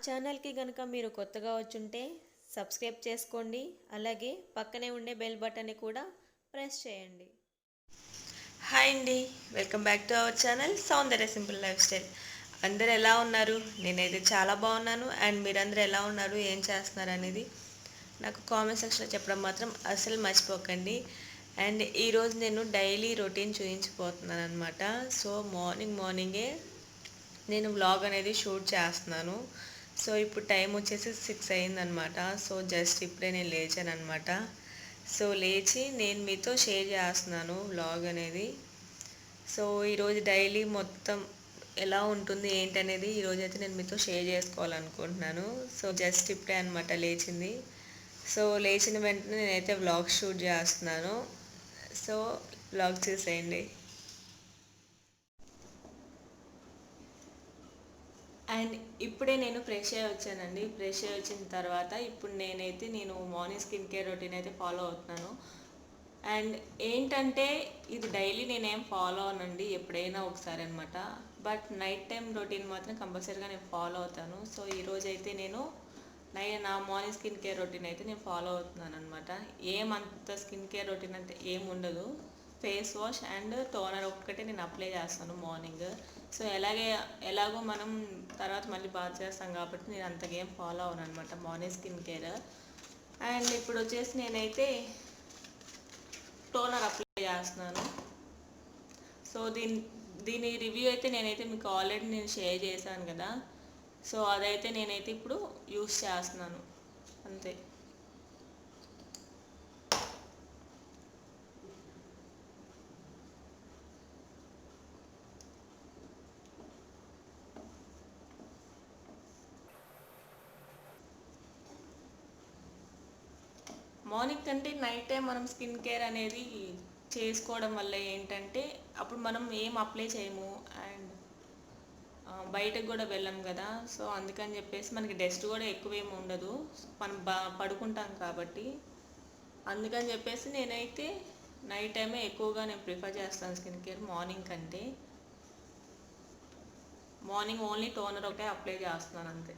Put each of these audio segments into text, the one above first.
ఛానల్కి కనుక మీరు కొత్తగా వచ్చుంటే సబ్స్క్రైబ్ చేసుకోండి. అలాగే పక్కనే ఉండే బెల్ బటన్ని కూడా ప్రెస్ చేయండి. హాయ్ అండి, welcome back to our channel Soundarya simple life style. అందరు ఎలా ఉన్నారు? నేనైతే చాలా బాగున్నాను. అండ్ మీరందరూ ఎలా ఉన్నారు, ఏం చేస్తున్నారు అనేది నాకు కామెంట్ సెక్షన్లో చెప్పడం మాత్రం అసలు మర్చిపోకండి. అండ్ ఈరోజు నేను డైలీ రొటీన్ చూపించిపోతున్నాను అనమాట. సో మార్నింగే నేను వ్లాగ్ అనేది షూట్ చేస్తున్నాను. సో ఇప్పుడు టైం వచ్చేసి 6 అయిందనమాట. సో జస్ట్ ఇప్పుడే నేను లేచాను అనమాట. సో లేచి నేను మీతో షేర్ చేస్తున్నాను వ్లాగ్ అనేది. సో ఈరోజు డైలీ మొత్తం ఎలా ఉంటుంది ఏంటనేది ఈరోజు అయితే నేను మీతో షేర్ చేసుకోవాలనుకుంటున్నాను. సో జస్ట్ ఇప్పుడే అనమాట లేచింది. సో లేచిన వెంటనే నేనైతే వ్లాగ్ షూట్ చేస్తున్నాను. సో వ్లాగ్ చూసేయండి. అండ్ ఇప్పుడే నేను ఫ్రెష్ అయ్యి వచ్చానండి. ఫ్రెష్ అయ్యి వచ్చిన తర్వాత ఇప్పుడు నేను మార్నింగ్ స్కిన్ కేర్ రొటీన్ అయితే ఫాలో అవుతున్నాను. అండ్ ఏంటంటే ఇది డైలీ నేనేం ఫాలో అవనండి, ఎప్పుడైనా ఒకసారి అనమాట. బట్ నైట్ టైం రొటీన్ మాత్రం కంపల్సరీగా నేను ఫాలో అవుతాను. సో ఈరోజు అయితే నేను నా మార్నింగ్ స్కిన్ కేర్ రొటీన్ అయితే నేను ఫాలో అవుతున్నాను అనమాట. ఏమంత స్కిన్ కేర్ రొటీన్ అంటే ఏం ఉండదు. ఫేస్ వాష్ అండ్ టోనర్ ఒక్కటే నేను అప్లై చేస్తాను మార్నింగ్. సో ఎలాగో మనం తర్వాత మళ్ళీ బాత్ చేస్తాం కాబట్టి నేను అంతగా ఏం ఫాలో అవను అనమాట మార్నింగ్ స్కిన్ కేర్. అండ్ ఇప్పుడు వచ్చేసి నేనైతే టోనర్ అప్లై చేస్తున్నాను. సో దీని రివ్యూ అయితే నేనైతే మీకు ఆల్రెడీ నేను షేర్ చేశాను కదా. సో అదైతే నేనైతే ఇప్పుడు యూస్ చేస్తున్నాను అంతే. మార్నింగ్ కంటే నైట్ టైం మనం స్కిన్ కేర్ అనేది చేసుకోవడం వల్ల ఏంటంటే అప్పుడు మనం ఏం అప్లై చేయము అండ్ బయటకు కూడా వెళ్ళాం కదా. సో అందుకని చెప్పేసి మనకి డస్ట్ కూడా ఎక్కువేమి ఉండదు, మనం పడుకుంటాం కాబట్టి. అందుకని చెప్పేసి నేనైతే నైట్ టైమే ఎక్కువగా నేను ప్రిఫర్ చేస్తాను స్కిన్ కేర్ మార్నింగ్ కంటే. మార్నింగ్ ఓన్లీ టోనర్ ఒకటే అప్లై చేస్తున్నాను అంతే.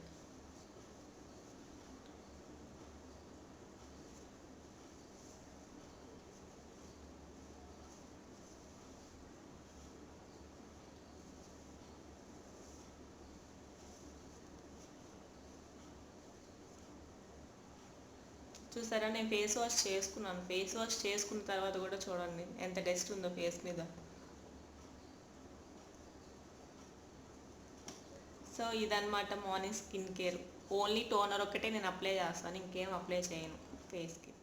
చూసారా, నేను ఫేస్ వాష్ చేసుకున్నాను. ఫేస్ వాష్ చేసుకున్న తర్వాత కూడా చూడండి ఎంత డస్ట్ ఉందో ఫేస్ మీద. సో ఇదన్నమాట morning skin care. Only toner ఒక్కటే నేను అప్లై చేస్తాను, ఇంకేం అప్లై చేయను ఫేస్కి.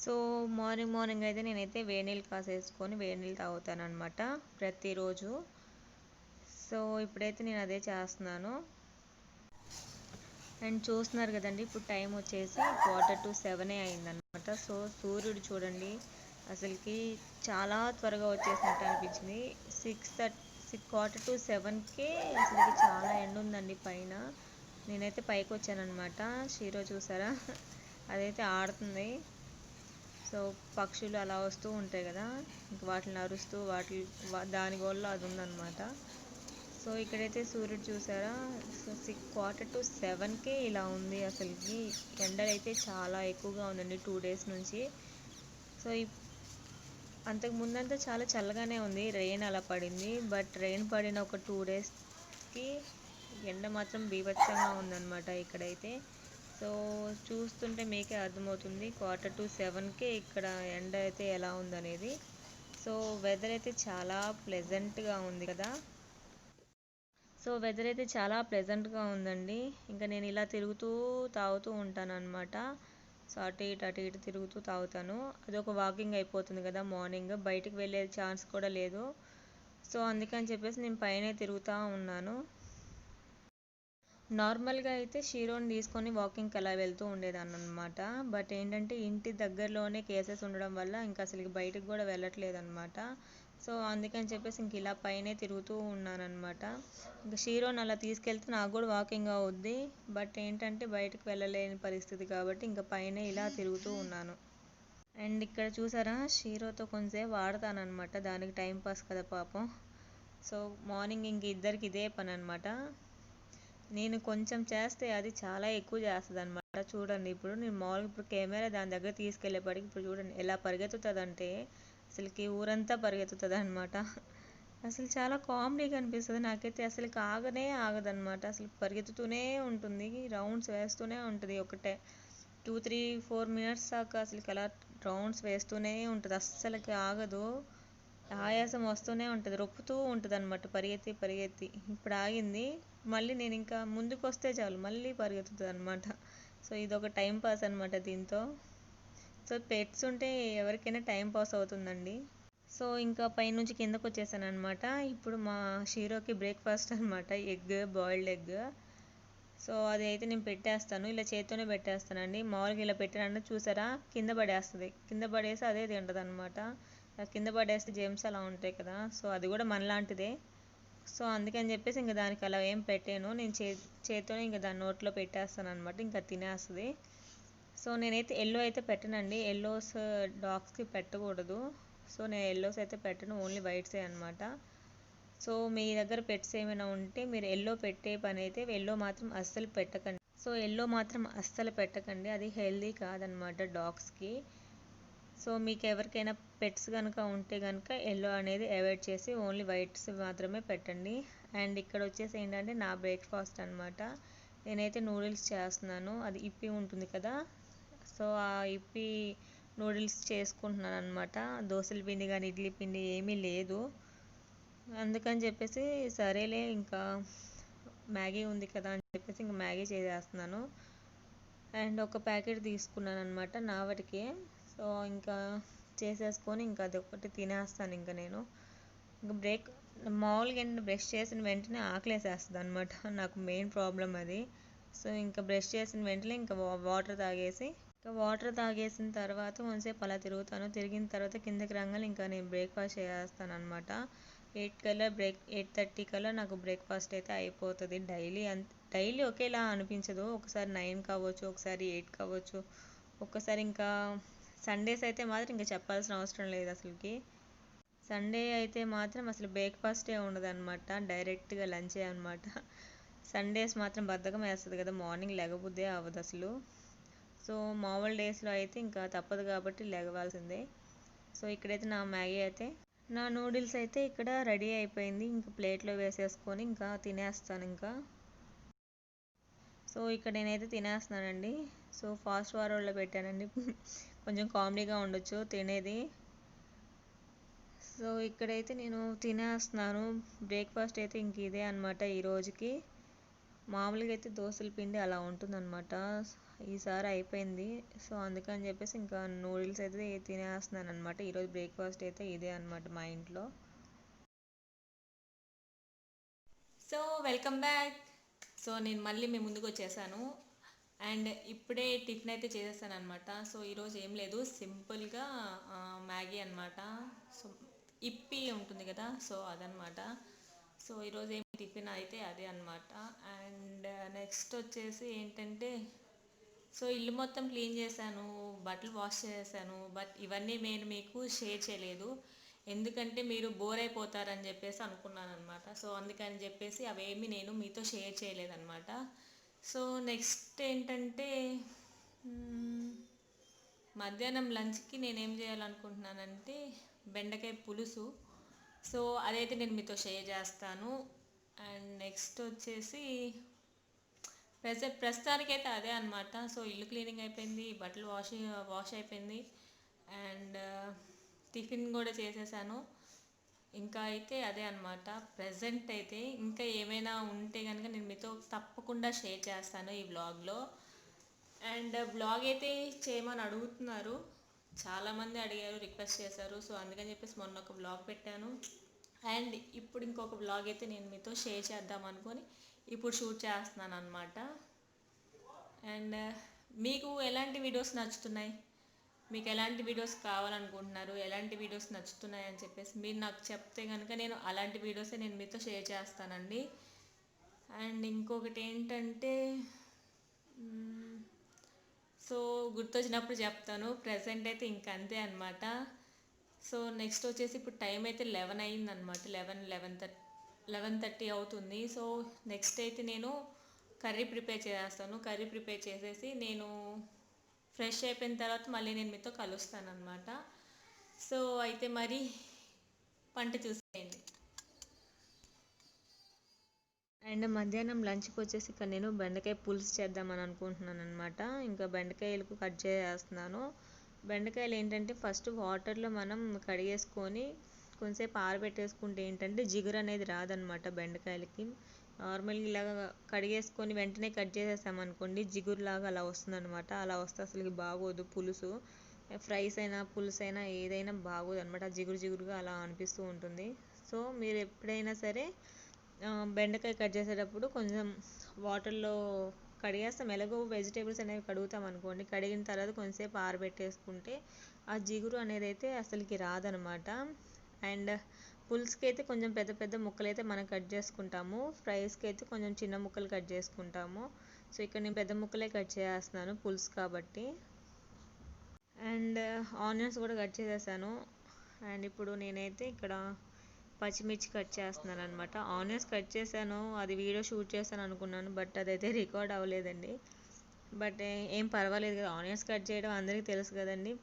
సో మార్నింగ్ అయితే నేనైతే వేడి నీళ్ళు కాసేసుకొని వేడి నీళ్ళు తాగుతాను అనమాట ప్రతిరోజు. సో ఇప్పుడైతే నేను అదే చేస్తున్నాను. అండ్ చూస్తున్నారు కదండి, ఇప్పుడు టైం వచ్చేసి 6:45 అయిందనమాట. సో సూర్యుడు చూడండి అసలుకి చాలా త్వరగా వచ్చేసినట్టు అనిపించింది. 6:45కే అసలుకి చాలా ఎండ ఉందండి పైన. నేనైతే పైకి వచ్చానమాట. షీరో చూసారా, అదైతే ఆడుతుంది. సో పక్షులు అలా వస్తూ ఉంటాయి కదా, ఇంక వాటిని అరుస్తూ దాని గోల్లో అది ఉందన్నమాట. సో ఇక్కడైతే సూర్యుడు చూసారా, సో 6:45కే ఇలా ఉంది. అసలుకి ఎండలు అయితే చాలా ఎక్కువగా ఉందండి 2 days నుంచి. సో అంతకు ముందంతా చాలా చల్లగానే ఉంది, రెయిన్ అలా పడింది. బట్ రెయిన్ పడిన ఒక 2 daysకి ఎండ మాత్రం బీభత్సంగా ఉందన్నమాట ఇక్కడైతే. సో చూస్తుంటే మీకే అర్థమవుతుంది 6:45కే ఇక్కడ ఎండ అయితే ఎలా ఉందనేది. సో వెదర్ అయితే చాలా ప్లెజెంట్గా ఉంది కదా. సో వెదర్ అయితే చాలా ప్లెజెంట్గా ఉందండి. ఇంకా నేను ఇలా తిరుగుతూ తాగుతూ ఉంటాను అనమాట. సో అటు ఇటు తిరుగుతూ తాగుతాను. అదొక వాకింగ్ అయిపోతుంది కదా మార్నింగ్, బయటికి వెళ్ళే ఛాన్స్ కూడా లేదు. సో అందుకని చెప్పేసి నేను పైనే తిరుగుతూ ఉన్నాను. నార్మల్గా అయితే షీరోని తీసుకొని వాకింగ్కి అలా వెళ్తూ ఉండేదాన్ని అనమాట. బట్ ఏంటంటే ఇంటి దగ్గరలోనే కేసెస్ ఉండడం వల్ల ఇంకా అసలు బయటకు కూడా వెళ్ళట్లేదు అనమాట. సో అందుకని చెప్పేసి ఇంక ఇలా పైనే తిరుగుతూ ఉన్నానమాట. ఇంకా షీరోని అలా తీసుకెళ్తే నాకు కూడా వాకింగ్ అవుద్ది. బట్ ఏంటంటే బయటకు వెళ్ళలేని పరిస్థితి కాబట్టి ఇంకా పైనే ఇలా తిరుగుతూ ఉన్నాను. అండ్ ఇక్కడ చూసారా, షీరోతో కొంచెంసేపు ఆడతానమాట, దానికి టైం పాస్ కదా పాపం. సో మార్నింగ్ ఇంక ఇద్దరికి ఇదే పని అనమాట. నేను కొంచెం చేస్తే అది చాలా ఎక్కువ చేస్తుంది అనమాట. చూడండి ఇప్పుడు నేను మామూలుగా ఇప్పుడు కెమెరా దాని దగ్గర తీసుకెళ్ళేప్పటికి ఇప్పుడు చూడండి ఎలా పరిగెత్తుతుంది అంటే అసలుకి ఊరంతా పరిగెత్తుతుంది అనమాట. అసలు చాలా కామెడీగా అనిపిస్తుంది నాకైతే. అసలు ఆగనే ఆగదనమాట. అసలు పరిగెత్తుతూనే ఉంటుంది, రౌండ్స్ వేస్తూనే ఉంటుంది. ఒకటే 2, 3, 4 మినిట్స్ దాకా అసలు అలా రౌండ్స్ వేస్తూనే ఉంటుంది, అస్సలకి ఆగదు. ఆయాసం వస్తూనే ఉంటుంది, రొప్పుతూ ఉంటుంది అనమాట పరిగెత్తి పరిగెత్తి. ఇప్పుడు ఆగింది, మళ్ళీ నేను ఇంకా ముందుకు వస్తే చాలు మళ్ళీ పరిగెత్తుతుంది అనమాట. సో ఇదొక టైం పాస్ అనమాట దీంతో. సో పెట్స్ ఉంటే ఎవరికైనా టైం పాస్ అవుతుందండి. సో ఇంకా పైనుంచి కిందకు వచ్చేసాను అనమాట. ఇప్పుడు మా షీరోకి బ్రేక్ఫాస్ట్ అనమాట, బాయిల్డ్ ఎగ్. సో అది అయితే నేను పెట్టేస్తాను, ఇలా చేత్తోనే పెట్టేస్తానండి. మామూలుగా ఇలా పెట్టానంటే చూసారా కింద పడేస్తుంది, కింద పడేసి అదే తింటుంది అనమాట. కింద పడేస్తే జెమ్స్ అలా ఉంటాయి కదా, సో అది కూడా మనలాంటిదే. సో అందుకని చెప్పేసి ఇంకా దానికి అలా ఏం పెట్టాను, నేను చేత్తోనే ఇంకా దాని నోట్లో పెట్టేస్తాను అనమాట, ఇంకా తినేస్తుంది. సో నేనైతే ఎల్లో అయితే పెట్టనండి, ఎల్లోస్ డాగ్స్కి పెట్టకూడదు. సో నేను ఎల్లోస్ అయితే పెట్టను, ఓన్లీ వైట్సే అనమాట. సో మీ దగ్గర పెట్స్ ఏమైనా ఉంటే మీరు ఎల్లో పెట్టే పని అయితే ఎల్లో మాత్రం అస్సలు పెట్టకండి. సో ఎల్లో మాత్రం అస్సలు పెట్టకండి, అది హెల్దీ కాదనమాట డాగ్స్కి. సో మీకు ఎవరికైనా పెట్స్ కనుక ఉంటే కనుక ఎల్లో అనేది అవాయిడ్ చేసి ఓన్లీ వైట్స్ మాత్రమే పెట్టండి. అండ్ ఇక్కడ వచ్చేసి ఏంటంటే నా బ్రేక్ఫాస్ట్ అనమాట. నేనైతే నూడిల్స్ చేస్తున్నాను, అది ఇప్పి ఉంటుంది కదా, సో ఆ ఇప్పి నూడిల్స్ చేసుకుంటున్నాను అనమాట. దోశల పిండి కానీ ఇడ్లీ పిండి ఏమీ లేదు, అందుకని చెప్పేసి సరేలే ఇంకా మ్యాగీ ఉంది కదా అని చెప్పేసి ఇంకా మ్యాగీ చేసేస్తున్నాను. అండ్ ఒక ప్యాకెట్ తీసుకున్నాను అనమాట నా వాటికి. సో ఇంకా చేసేసుకొని ఇంకా అది ఒకటి తినేస్తాను ఇంకా నేను. ఇంకా మామూలుగా బ్రష్ చేసిన వెంటనే ఆకలేసేస్తుంది అనమాట, నాకు మెయిన్ ప్రాబ్లం అది. సో ఇంకా బ్రష్ చేసిన వెంటనే ఇంకా వాటర్ తాగేసిన తర్వాత కొంతసేపు అలా తిరుగుతాను, తిరిగిన తర్వాత కిందకి రాగానే ఇంకా నేను బ్రేక్ఫాస్ట్ చేస్తాను అనమాట. 8:30 కల్లా నాకు బ్రేక్ఫాస్ట్ అయితే అయిపోతుంది. డైలీ ఒకేలా అనిపించదు, ఒకసారి 9 కావచ్చు, ఒకసారి 8 కావచ్చు, ఒక్కసారి ఇంకా సండేస్ అయితే మాత్రం ఇంకా చెప్పాల్సిన అవసరం లేదు అసలుకి. సండే అయితే మాత్రం అసలు బ్రేక్ఫాస్టే ఉండదు అనమాట, డైరెక్ట్గా లంచే అనమాట. సండేస్ మాత్రం బద్ధకం వేస్తుంది కదా, మార్నింగ్ లెగబుద్దే అవ్వదు అసలు. సో మామూలు డేస్లో అయితే ఇంకా తప్పదు కాబట్టి లెగవాల్సిందే. సో ఇక్కడైతే నా నూడిల్స్ అయితే ఇక్కడ రెడీ అయిపోయింది, ఇంకా ప్లేట్లో వేసేసుకొని ఇంకా తినేస్తాను ఇంకా. సో ఇక్కడ నేనైతే తినేస్తున్నానండి. సో ఫాస్ట్ ఫార్వర్డ్లో పెట్టానండి, కొంచెం కామెడీగా ఉండొచ్చు తినేది. సో ఇక్కడైతే నేను తినేస్తున్నాను. బ్రేక్ఫాస్ట్ అయితే ఇంక ఇదే అనమాట ఈ రోజుకి. మామూలుగా అయితే దోశల పిండి అలా ఉంటుందన్నమాట, ఈసారి అయిపోయింది. సో అందుకని చెప్పేసి ఇంకా నూడిల్స్ అయితే తినేస్తున్నాను అనమాట. ఈరోజు బ్రేక్ఫాస్ట్ అయితే ఇదే అనమాట మా ఇంట్లో. So welcome back. సో నేను మళ్ళీ మీ ముందుకు వచ్చేసాను. అండ్ ఇప్పుడే టిఫిన్ అయితే చేసేసాను అనమాట. సో ఈరోజు ఏం లేదు, సింపుల్గా మ్యాగీ అనమాట. సో ఇప్పి ఉంటుంది కదా, సో అదనమాట. సో ఈరోజు ఏం టిఫిన్ అయితే అదే అనమాట. అండ్ నెక్స్ట్ వచ్చేసి ఏంటంటే, సో ఇల్లు మొత్తం క్లీన్ చేశాను, బట్టలు వాష్ చేశాను, బట్ ఇవన్నీ నేను మీకు షేర్ చేయలేదు, ఎందుకంటే మీరు బోర్ అయిపోతారని చెప్పేసి అనుకున్నాను అనమాట. సో అందుకని చెప్పేసి అవేమి నేను మీతో షేర్ చేయలేదన్నమాట. సో నెక్స్ట్ ఏంటంటే, మధ్యాహ్నం లంచ్కి నేనేం చేయాలనుకుంటున్నానంటే బెండకాయ పులుసు. సో అదైతే నేను మీతో షేర్ చేస్తాను. అండ్ నెక్స్ట్ వచ్చేసి ప్రస్తుతానికైతే అదే అనమాట. సో ఇల్లు క్లీనింగ్ అయిపోయింది, బట్టలు వాష్ అయిపోయింది, అండ్ టిఫిన్ కూడా చేసేసాను. ఇంకా అయితే అదే అనమాట ప్రజెంట్ అయితే. ఇంకా ఏమైనా ఉంటే కనుక నేను మీతో తప్పకుండా షేర్ చేస్తాను ఈ వ్లాగ్లో. అండ్ వ్లాగ్ అయితే చేయమని అడుగుతున్నారు, చాలామంది అడిగారు, రిక్వెస్ట్ చేశారు. సో అందుకని చెప్పేసి మొన్న ఒక వ్లాగ్ పెట్టాను, అండ్ ఇప్పుడు ఇంకొక వ్లాగ్ అయితే నేను మీతో షేర్ చేద్దాం అనుకొని ఇప్పుడు షూట్ చేస్తున్నాను అనమాట. అండ్ మీకు ఎలాంటి వీడియోస్ నచ్చుతున్నాయి, మీకు ఎలాంటి వీడియోస్ కావాలనుకుంటున్నారు, ఎలాంటి వీడియోస్ నచ్చుతున్నాయి అని చెప్పేసి మీరు నాకు చెప్తే కనుక నేను అలాంటి వీడియోసే నేను మీతో షేర్ చేస్తానండి. అండ్ ఇంకొకటి ఏంటంటే, సో గుర్తొచ్చినప్పుడు చెప్తాను, ప్రజెంట్ అయితే ఇంక అంతే అనమాట. సో నెక్స్ట్ వచ్చేసి ఇప్పుడు టైం అయితే 11 అయిందనమాట, 11:30 అవుతుంది. సో నెక్స్ట్ అయితే నేను కర్రీ ప్రిపేర్ చేస్తాను. కర్రీ ప్రిపేర్ చేసేసి నేను ఫ్రెష్ అయిపోయిన తర్వాత మళ్ళీ నేను మీతో కలుస్తాను అనమాట. సో అయితే మరి వంట చూసేయండి. అండ్ మధ్యాహ్నం లంచ్కి వచ్చేసి ఇక్కడ నేను బెండకాయ పులుసు చేద్దామని అనుకుంటున్నాను అనమాట. ఇంకా బెండకాయలకు కట్ చేస్తున్నాను. బెండకాయలు ఏంటంటే ఫస్ట్ వాటర్లో మనం కడిగేసుకొని కొంచెంసేపు ఆరబెట్టేసుకుంటే ఏంటంటే జిగురు అనేది రాదనమాట బెండకాయలకి. నార్మల్గా ఇలాగ కడిగేసుకొని వెంటనే కట్ చేసేసామనుకోండి జిగురులాగా అలా వస్తుందన్నమాట. అలా వస్తే అసలుకి బాగోదు పులుసు. ఫ్రైస్ అయినా పులుసు అయినా ఏదైనా బాగోదు అనమాట. జిగురు జిగురుగా అలా అనిపిస్తూ ఉంటుంది. సో మీరు ఎప్పుడైనా సరే బెండకాయ కట్ చేసేటప్పుడు కొంచెం వాటర్లో కడిగేస్తాం. ఎలాగో వెజిటేబుల్స్ అనేవి కడుగుతాం అనుకోండి, కడిగిన తర్వాత కొంచెంసేపు ఆరబెట్టేసుకుంటే ఆ జిగురు అనేది అయితే అసలుకి రాదనమాట. అండ్ పులుసుకి అయితే కొంచెం పెద్ద పెద్ద ముక్కలు అయితే మనం కట్ చేసుకుంటాము, ఫ్రైస్కి అయితే కొంచెం చిన్న ముక్కలు కట్ చేసుకుంటాము. సో ఇక్కడ నేను పెద్ద ముక్కలే కట్ చేస్తున్నాను పులుసు కాబట్టి. అండ్ ఆనియన్స్ కూడా కట్ చేసేసాను. అండ్ ఇప్పుడు నేనైతే ఇక్కడ పచ్చిమిర్చి కట్ చేస్తున్నాను అనమాట. ఆనియన్స్ కట్ చేశాను, అది వీడియో షూట్ చేశాను అనుకున్నాను, బట్ అదైతే రికార్డ్ అవ్వలేదండి. బట్ ఏం పర్వాలేదు కదా, ఆనియన్స్ కట్ చేయడం అందరికీ తెలుసు కదండి.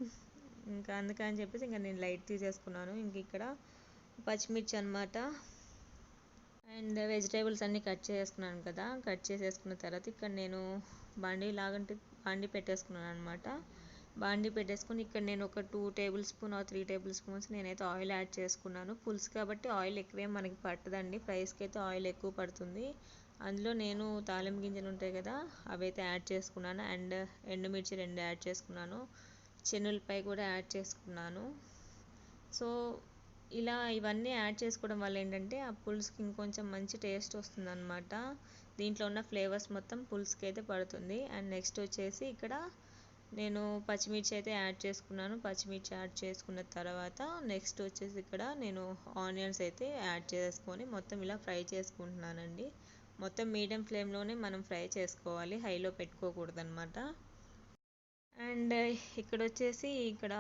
ఇంకా అందుకని చెప్పేసి ఇంకా నేను లైట్ తీసేసుకున్నాను. ఇంక ఇక్కడ పచ్చిమిర్చి అనమాట. అండ్ వెజిటేబుల్స్ అన్నీ కట్ చేసుకున్నాను కదా, కట్ చేసేసుకున్న తర్వాత ఇక్కడ నేను బాండీ పెట్టేసుకున్నాను అనమాట. బాండీ పెట్టేసుకుని ఇక్కడ నేను ఒక 2 టేబుల్ స్పూన్ 3 టేబుల్ స్పూన్స్ నేనైతే ఆయిల్ యాడ్ చేసుకున్నాను. పులుసు కాబట్టి ఆయిల్ ఎక్కువేం మనకి పట్టదండి, ఫ్రైస్కి అయితే ఆయిల్ ఎక్కువ పడుతుంది. అందులో నేను తాలింపు గింజలు ఉంటాయి కదా, అవి అయితే యాడ్ చేసుకున్నాను. అండ్ ఎండుమిర్చి 2 యాడ్ చేసుకున్నాను, చెన్నులపై కూడా యాడ్ చేసుకున్నాను. సో ఇలా ఇవన్నీ యాడ్ చేసుకోవడం వల్ల ఏంటంటే ఆ పులుసుకి ఇంకొంచెం మంచి టేస్ట్ వస్తుందన్నమాట. దీంట్లో ఉన్న ఫ్లేవర్స్ మొత్తం పులుసుకి అయితే పడుతుంది. అండ్ నెక్స్ట్ వచ్చేసి ఇక్కడ నేను పచ్చిమిర్చి అయితే యాడ్ చేసుకున్నాను. పచ్చిమిర్చి యాడ్ చేసుకున్న తర్వాత నెక్స్ట్ వచ్చేసి ఇక్కడ నేను ఆనియన్స్ అయితే యాడ్ చేసుకొని మొత్తం ఇలా ఫ్రై చేసుకుంటున్నానండి. మొత్తం మీడియం ఫ్లేమ్లోనే మనం ఫ్రై చేసుకోవాలి, హైలో పెట్టుకోకూడదు అనమాట. అండ్ ఇక్కడ వచ్చేసి ఇక్కడ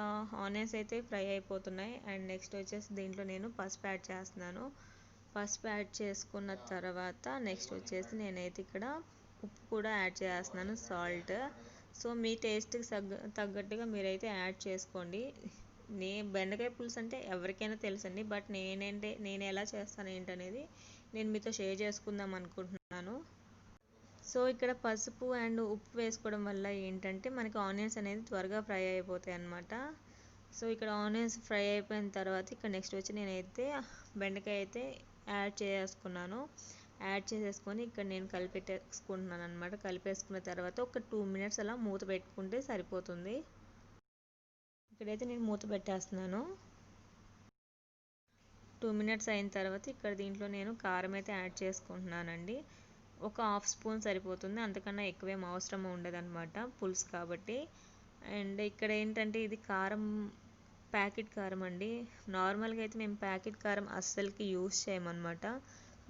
ఆనియన్స్ అయితే ఫ్రై అయిపోతున్నాయి. అండ్ నెక్స్ట్ వచ్చేసి దీంట్లో నేను పసుపు యాడ్ చేస్తున్నాను. పసుపు యాడ్ చేసుకున్న తర్వాత నెక్స్ట్ వచ్చేసి నేనైతే ఇక్కడ ఉప్పు కూడా యాడ్ చేస్తున్నాను, సాల్ట్. సో మీ టేస్ట్కి తగ్గట్టుగా మీరైతే యాడ్ చేసుకోండి. బెండకాయ పులుసు అంటే ఎవరికైనా తెలుసండి, బట్ నేను ఎలా చేస్తాను ఏంటనేది నేను మీతో షేర్ చేసుకుందాం అనుకుంటున్నాను. సో ఇక్కడ పసుపు అండ్ ఉప్పు వేసుకోవడం వల్ల ఏంటంటే మనకి ఆనియన్స్ అనేది త్వరగా ఫ్రై అయిపోతాయి అన్నమాట. సో ఇక్కడ ఆనియన్స్ ఫ్రై అయిపోయిన తర్వాత ఇక్కడ నెక్స్ట్ వచ్చి నేనైతే బెండకాయ అయితే యాడ్ చేసుకున్నాను. యాడ్ చేసేసుకొని ఇక్కడ నేను కలిపెట్టేసుకుంటున్నాను అనమాట. కలిపేసుకున్న తర్వాత ఒక 2 మినిట్స్ అలా మూత పెట్టుకుంటే సరిపోతుంది. ఇక్కడైతే నేను మూత పెట్టేస్తున్నాను. 2 మినిట్స్ అయిన తర్వాత ఇక్కడ దీంట్లో నేను కారం అయితే యాడ్ చేసుకుంటున్నానండి. ఒక 1/2 స్పూన్ సరిపోతుంది, అంతకన్నా ఎక్కువేం అవసరం ఉండదన్నమాట పులుసు కాబట్టి. అండ్ ఇక్కడ ఏంటంటే ఇది కారం ప్యాకెట్ కారం అండి. నార్మల్గా అయితే మేము ప్యాకెట్ కారం అస్సలకి యూస్ చేయమన్నమాట.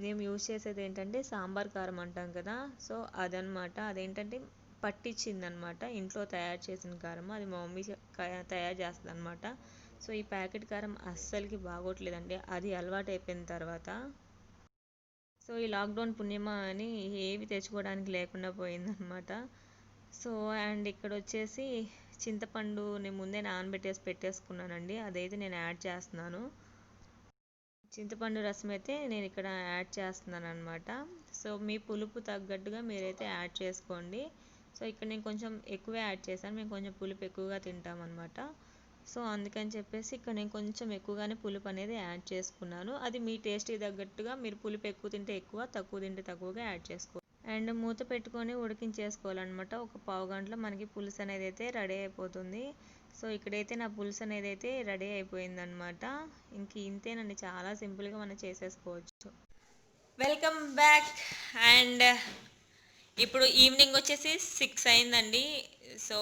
మేము యూస్ చేసేది ఏంటంటే సాంబార్ కారం అంటాం కదా, సో అదనమాట. అదేంటంటే పట్టించిందనమాట, ఇంట్లో తయారు చేసిన కారం, అది మా మమ్మీ తయారు చేస్తుంది అనమాట. సో ఈ ప్యాకెట్ కారం అస్సలకి బాగోట్లేదండి, అది అలవాటు అయిపోయిన తర్వాత. సో ఈ లాక్డౌన్ పుణ్యమా అని ఏవి తెచ్చుకోవడానికి లేకుండా పోయిందనమాట. సో అండ్ ఇక్కడ వచ్చేసి చింతపండు నేను ముందే నానబెట్టేసి పెట్టేసుకున్నానండి, అదైతే నేను యాడ్ చేస్తున్నాను. చింతపండు రసం అయితే నేను ఇక్కడ యాడ్ చేస్తున్నాను అనమాట. సో మీ పులుపు తగ్గట్టుగా మీరైతే యాడ్ చేసుకోండి. సో ఇక్కడ నేను కొంచెం ఎక్కువే యాడ్ చేశాను, మేము కొంచెం పులుపు ఎక్కువగా తింటామన్నమాట. సో అందుకని చెప్పేసి ఇక్కడ నేను కొంచెం ఎక్కువగానే పులుపు అనేది యాడ్ చేసుకున్నాను. అది మీ టేస్ట్కి తగ్గట్టుగా మీరు పులుపు ఎక్కువ తింటే ఎక్కువ, తక్కువ తింటే తక్కువగా యాడ్ చేసుకోవాలి. అండ్ మూత పెట్టుకొని ఉడికించేసుకోవాలన్నమాట. ఒక పావు గంటలో మనకి పులుసు అనేది అయితే రెడీ అయిపోతుంది. సో ఇక్కడైతే నా పులుసు అనేది అయితే రెడీ అయిపోయిందనమాట. ఇంక ఇంతేనండి, చాలా సింపుల్గా మనం చేసేసుకోవచ్చు. Welcome back. అండ్ ఇప్పుడు ఈవినింగ్ వచ్చేసి 6 అయిందండి. సో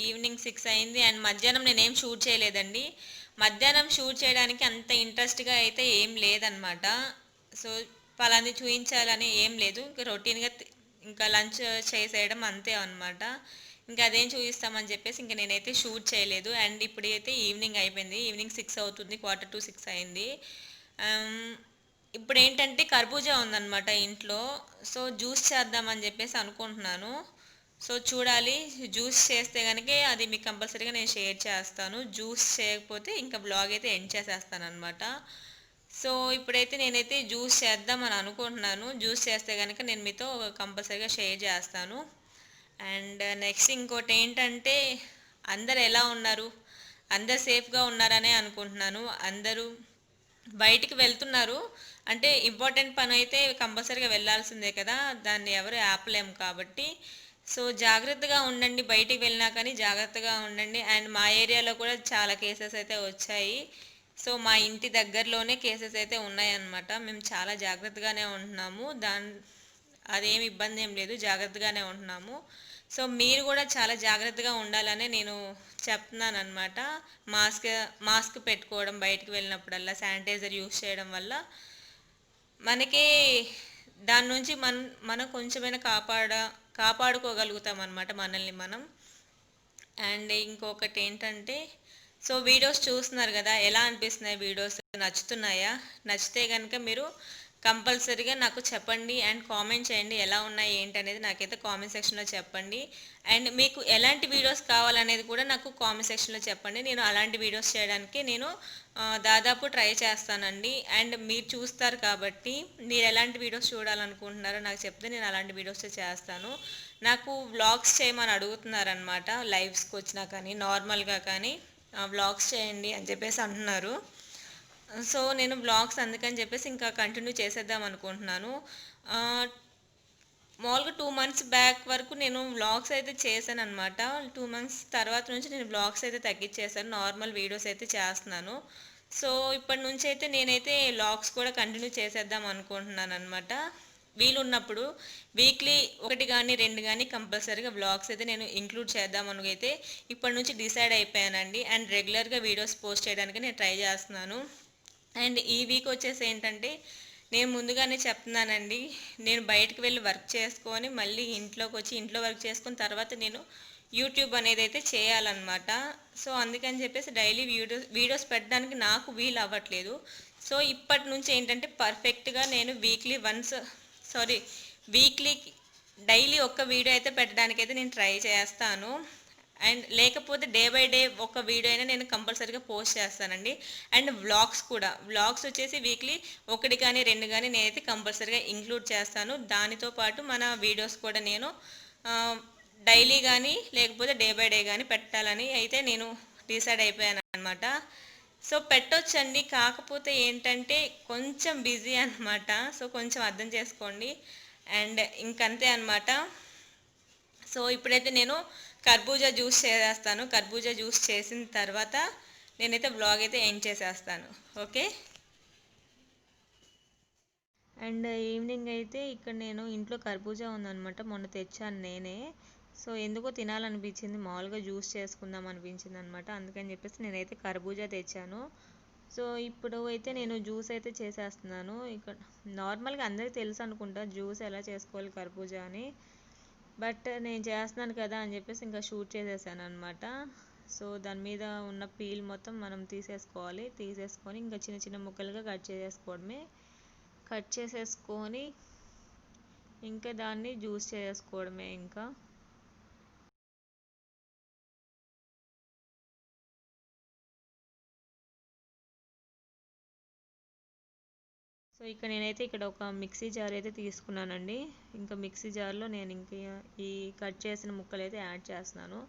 ఈవినింగ్ 6 అయింది. అండ్ మధ్యాహ్నం నేనేం షూట్ చేయలేదండి. మధ్యాహ్నం షూట్ చేయడానికి అంత ఇంట్రెస్ట్గా అయితే ఏం లేదనమాట. సో పలాంది చూపించాలని ఏం లేదు, ఇంకా రొటీన్గా ఇంకా లంచ్ చేసేయడం అంతే అనమాట. ఇంకా అదేం చూపిస్తామని చెప్పేసి ఇంకా నేనైతే షూట్ చేయలేదు. అండ్ ఇప్పుడైతే ఈవినింగ్ అయిపోయింది, ఈవినింగ్ 6 అవుతుంది, 5:45 అయింది. ఇప్పుడు ఏంటంటే కర్బూజా ఉందన్నమాట ఇంట్లో. సో జ్యూస్ చేద్దామని చెప్పేసి అనుకుంటున్నాను. సో చూడాలి, జ్యూస్ చేస్తే కనుక అది మీకు కంపల్సరీగా నేను షేర్ చేస్తాను. జ్యూస్ చేయకపోతే ఇంకా బ్లాగ్ అయితే ఎండ్ చేసేస్తాను అనమాట. సో ఇప్పుడైతే నేనైతే జ్యూస్ చేద్దామని అనుకుంటున్నాను. జ్యూస్ చేస్తే కనుక నేను మీతో కంపల్సరీగా షేర్ చేస్తాను. అండ్ నెక్స్ట్ ఇంకోటి ఏంటంటే, అందరు ఎలా ఉన్నారు? అందరు సేఫ్గా ఉన్నారనే అనుకుంటున్నాను. అందరూ బయటికి వెళ్తున్నారు. అంటే ఇంపార్టెంట్ పని అయితే కంపల్సరీగా వెళ్ళాల్సిందే కదా, దాన్ని ఎవరు ఆపలేము కాబట్టి. సో జాగ్రత్తగా ఉండండి, బయటికి వెళ్ళినా కానీ జాగ్రత్తగా ఉండండి. అండ్ మా ఏరియాలో కూడా చాలా కేసెస్ అయితే వచ్చాయి. సో మా ఇంటి దగ్గరలోనే కేసెస్ అయితే ఉన్నాయన్నమాట. మేము చాలా జాగ్రత్తగానే ఉంటున్నాము. అదేమి ఇబ్బంది ఏం లేదు, జాగ్రత్తగానే ఉంటున్నాము. సో మీరు కూడా చాలా జాగ్రత్తగా ఉండాలని నేను చెప్తున్నాను అనమాట. మాస్క్ మాస్క్ పెట్టుకోవడం, బయటికి వెళ్ళినప్పుడల్లా శానిటైజర్ యూస్ చేయడం వల్ల మనకి దాని నుంచి మనం కొంచెమైనా కాపాడుకోగలుగుతాం అనమాట మనల్ని మనం. అండ్ ఇంకొకటి ఏంటంటే, సో వీడియోస్ చూస్తున్నారు కదా, ఎలా అనిపిస్తున్నాయి వీడియోస్? నచ్చుతున్నాయా? నచ్చితే కనుక మీరు కంపల్సరీగా నాకు చెప్పండి అండ్ కామెంట్ చేయండి, ఎలా ఉన్నాయి ఏంటి అనేది నాకైతే కామెంట్ సెక్షన్లో చెప్పండి. అండ్ మీకు ఎలాంటి వీడియోస్ కావాలనేది కూడా నాకు కామెంట్ సెక్షన్లో చెప్పండి. నేను అలాంటి వీడియోస్ చేయడానికి నేను దాదాపు ట్రై చేస్తానండి. అండ్ మీరు చూస్తారు కాబట్టి మీరు ఎలాంటి వీడియోస్ చూడాలనుకుంటున్నారో నాకు చెప్తే నేను అలాంటి వీడియోస్ చేస్తాను. నాకు వ్లాగ్స్ చేయమని అడుగుతున్నారనమాట, లైవ్స్కి వచ్చినా కానీ నార్మల్గా కానీ వ్లాగ్స్ చేయండి అని చెప్పేసి అంటున్నారు. సో నేను బ్లాగ్స్ అందుకని చెప్పేసి ఇంకా కంటిన్యూ చేసేద్దాం అనుకుంటున్నాను. మామూలుగా 2 మంత్స్ బ్యాక్ వరకు నేను వ్లాగ్స్ అయితే చేశాను అనమాట. 2 మంత్స్ తర్వాత నుంచి నేను వ్లాగ్స్ అయితే తగ్గించేసాను, నార్మల్ వీడియోస్ అయితే చేస్తున్నాను. సో ఇప్పటి నుంచి అయితే నేనైతే వ్లాగ్స్ కూడా కంటిన్యూ చేసేద్దాం అనుకుంటున్నాను అనమాట. వీలున్నప్పుడు వీక్లీ 1 కానీ 2 కానీ కంపల్సరీగా వ్లాగ్స్ అయితే నేను ఇంక్లూడ్ చేద్దామని అయితే ఇప్పటి నుంచి డిసైడ్ అయిపోయానండి. అండ్ రెగ్యులర్గా వీడియోస్ పోస్ట్ చేయడానికి నేను ట్రై చేస్తున్నాను. అండ్ ఈ వీక్ వచ్చేసి ఏంటంటే, నేను ముందుగానే చెప్తున్నానండి, నేను బయటకు వెళ్ళి వర్క్ చేసుకొని మళ్ళీ ఇంట్లోకి వచ్చి ఇంట్లో వర్క్ చేసుకున్న తర్వాత నేను యూట్యూబ్ అనేది అయితే చేయాలన్నమాట. సో అందుకని చెప్పేసి డైలీ వీడియోస్ పెట్టడానికి నాకు వీలు అవ్వట్లేదు. సో ఇప్పటి నుంచి ఏంటంటే పర్ఫెక్ట్గా నేను వీక్లీ డైలీ ఒక్క వీడియో అయితే పెట్టడానికి అయితే నేను ట్రై చేస్తాను. అండ్ లేకపోతే డే బై డే ఒక వీడియో అయినా నేను కంపల్సరీగా పోస్ట్ చేస్తానండి. అండ్ వ్లాగ్స్ వచ్చేసి వీక్లీ 1 కానీ 2 కానీ నేనైతే కంపల్సరీగా ఇంక్లూడ్ చేస్తాను. దానితో పాటు మన వీడియోస్ కూడా నేను డైలీ కానీ లేకపోతే డే బై డే కానీ పెట్టాలని అయితే నేను డిసైడ్ అయిపోయాను అనమాట. సో పెట్టొచ్చండి, కాకపోతే ఏంటంటే కొంచెం బిజీ అనమాట. సో కొంచెం అర్థం చేసుకోండి. అండ్ ఇంకంతే అనమాట. సో ఇప్పుడైతే నేను కర్బూజా జ్యూస్ చేసేస్తాను. కర్బూజా జ్యూస్ చేసిన తర్వాత నేనైతే బ్లాగ్ అయితే ఎండ్ చేసేస్తాను. ఓకే. అండ్ ఈవినింగ్ అయితే ఇక్కడ నేను ఇంట్లో కర్బూజా ఉందన్నమాట, మొన్న తెచ్చాను నేనే. సో ఎందుకో తినాలనిపించింది, మామూలుగా జ్యూస్ చేసుకుందాం అనిపించింది అనమాట. అందుకని చెప్పేసి నేనైతే కర్బూజా తెచ్చాను. సో ఇప్పుడు అయితే నేను జ్యూస్ అయితే చేసేస్తున్నాను. ఇక్కడ నార్మల్గా అందరికీ తెలుసు అనుకుంటా జ్యూస్ ఎలా చేసుకోవాలి కర్బూజా అని. బట్ నేను చేస్తున్నాను కదా అని చెప్పేసి ఇంకా షూట్ చేసేసాను అనమాట. సో దాని మీద ఉన్న పీల్ మొత్తం మనం తీసేసుకొని ఇంకా చిన్న చిన్న ముక్కలుగా కట్ చేసేసుకొని ఇంకా దాన్ని జ్యూస్ చేసుకోవడమే ఇంకా. సో నేనైతే ఇక్కడ ఒక మిక్సీ జార్ అయితే తీసుకున్నానండి. ఇంకా మిక్సీ జార్లో నేను ఇంకా ఈ కట్ చేసిన ముక్కలు అయితే యాడ్ చేస్తున్నాను.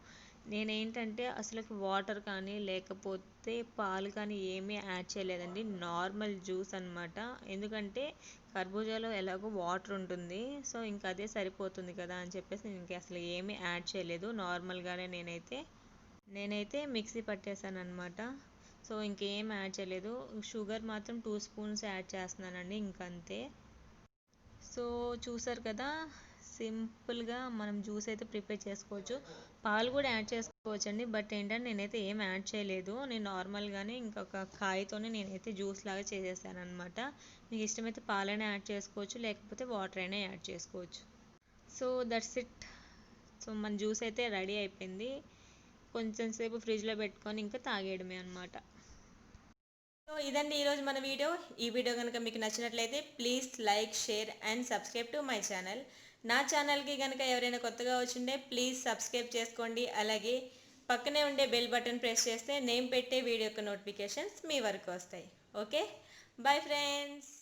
నేనేంటంటే అసలు వాటర్ కానీ లేకపోతే పాలు కానీ ఏమీ యాడ్ చేయలేదండి, నార్మల్ జ్యూస్ అనమాట. ఎందుకంటే కర్బూజాలో ఎలాగో వాటర్ ఉంటుంది, సో ఇంకా అదే సరిపోతుంది కదా అని చెప్పేసి నేను ఇంకా అసలు ఏమీ యాడ్ చేయలేదు. నార్మల్గానే నేనైతే మిక్సీ పట్టేశాను అనమాట. సో ఇంకేం యాడ్ చేయలేదు. షుగర్ మాత్రం 2 స్పూన్స్ యాడ్ చేస్తున్నానండి, ఇంకంతే. సో చూసారు కదా, సింపుల్గా మనం జ్యూస్ అయితే ప్రిపేర్ చేసుకోవచ్చు. పాలు కూడా యాడ్ చేసుకోవచ్చు అండి, బట్ ఏంటంటే నేనైతే ఏం యాడ్ చేయలేదు. నేను నార్మల్గానే ఇంకొక కాయతోనే నేనైతే జ్యూస్ లాగా చేసేసాను అనమాట. మీకు ఇష్టమైతే పాలైనా యాడ్ చేసుకోవచ్చు, లేకపోతే వాటర్ అయినా యాడ్ చేసుకోవచ్చు. So that's it. సో మన జ్యూస్ అయితే రెడీ అయిపోయింది. కొంచెం సేపు ఫ్రిడ్జ్లో పెట్టుకొని ఇంకా తాగేయడమే అనమాట. సో ఇదండి ఈరోజు మన వీడియో. ఈ వీడియో కనుక మీకు నచ్చినట్లయితే please like, share and subscribe to my channel. నా ఛానల్కి కనుక ఎవరైనా కొత్తగా వచ్చిండే ప్లీజ్ సబ్స్క్రైబ్ చేసుకోండి. అలాగే పక్కనే ఉండే బెల్ బటన్ ప్రెస్ చేస్తే నేను పెట్టే వీడియో యొక్క నోటిఫికేషన్స్ మీ వరకు వస్తాయి. Okay, bye friends.